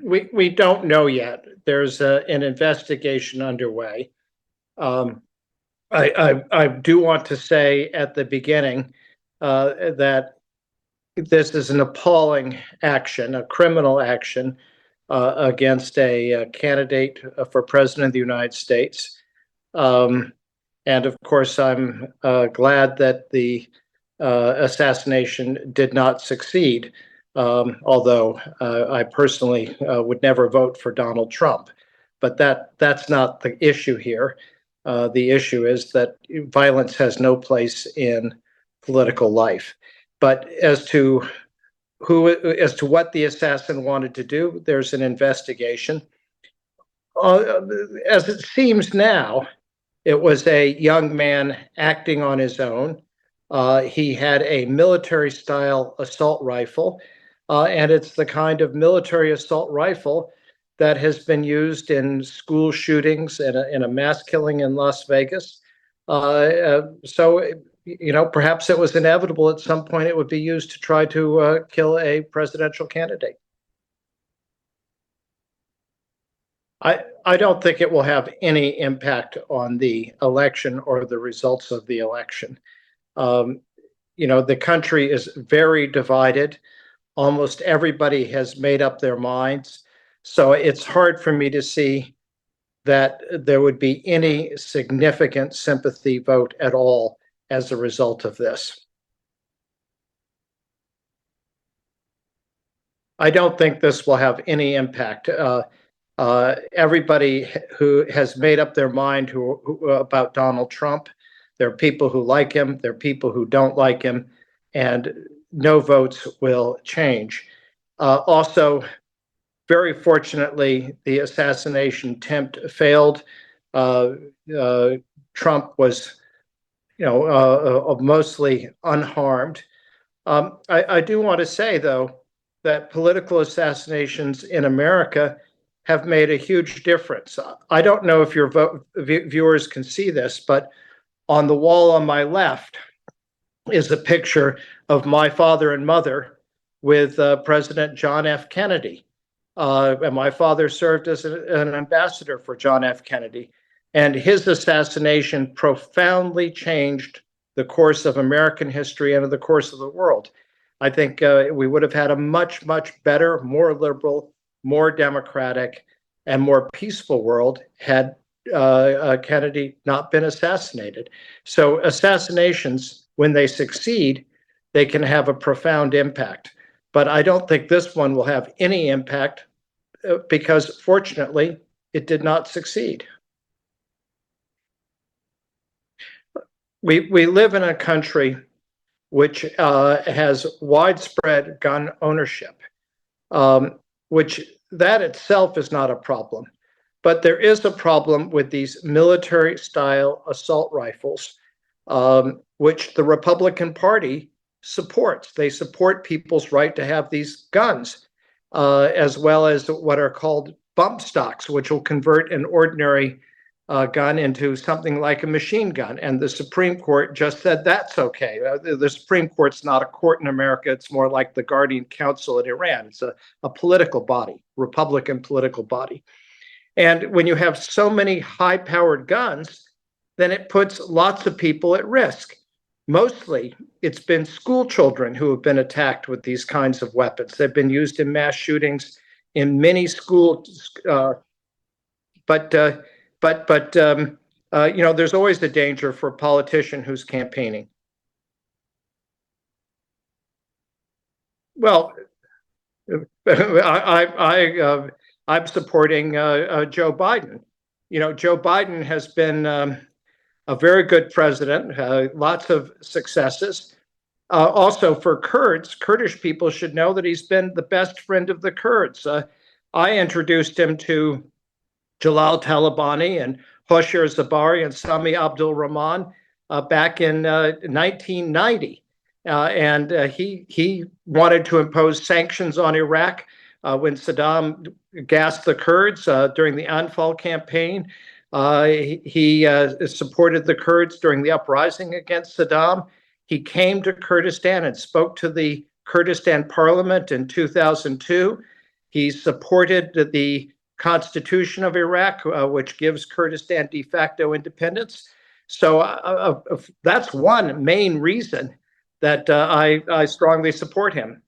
We don't know yet. There's an investigation underway. Um, I do want to say at the beginning that this is an appalling action, a criminal action against a candidate for president of the United States. Um, and of course, I'm glad that the assassination did not succeed, although I personally would never vote for Donald Trump. But that's not the issue here. The issue is that violence has no place in political life. But as to what the assassin wanted to do, there's an investigation. As it seems now, it was a young man acting on his own. He had a military style assault rifle, and it's the kind of military assault rifle that has been used in school shootings and in a mass killing in Las Vegas. So, perhaps it was inevitable at some point it would be used to try to kill a presidential candidate. I don't think it will have any impact on the election or the results of the election. The country is very divided. Almost everybody has made up their minds. So it's hard for me to see that there would be any significant sympathy vote at all as a result of this. I don't think this will have any impact. Everybody who has made up their mind about Donald Trump, there are people who like him, there are people who don't like him, and no votes will change. Also, very fortunately, the assassination attempt failed. Trump was, mostly unharmed. I do want to say, though, that political assassinations in America have made a huge difference. I don't know if your viewers can see this, but on the wall on my left is a picture of my father and mother with President John F. Kennedy. And my father served as an ambassador for John F. Kennedy. And his assassination profoundly changed the course of American history and of the course of the world. I think we would have had a much, much better, more liberal, more democratic, and more peaceful world had Kennedy not been assassinated. So assassinations, when they succeed, they can have a profound impact. But I don't think this one will have any impact because, fortunately, it did not succeed. We live in a country which has widespread gun ownership, which that itself is not a problem. But there is a problem with these military-style assault rifles, which the Republican Party supports. They support people's right to have these guns, as well as what are called bump stocks, which will convert an ordinary gun into something like a machine gun. And the Supreme Court just said that's okay. The Supreme Court's not a court in America. It's more like the Guardian Council in Iran. It's a political body, Republican political body. And when you have so many high-powered guns, then it puts lots of people at risk. Mostly, it's been school children who have been attacked with these kinds of weapons. They've been used in mass shootings in many schools, but there's always the danger for a politician who's campaigning. Well, I'm supporting Joe Biden. Joe Biden has been a very good president, lots of successes. Also for Kurds, Kurdish people should know that he's been the best friend of the Kurds. I introduced him to Jalal Talabani and Hoshir Zabari and Sami Abdul Rahman back in 1990. And he wanted to impose sanctions on Iraq when Saddam gassed the Kurds during the Anfal campaign. He supported the Kurds during the uprising against Saddam. He came to Kurdistan and spoke to the Kurdistan parliament in 2002. He supported the Constitution of Iraq, which gives Kurdistan de facto independence. So that's one main reason that I strongly support him.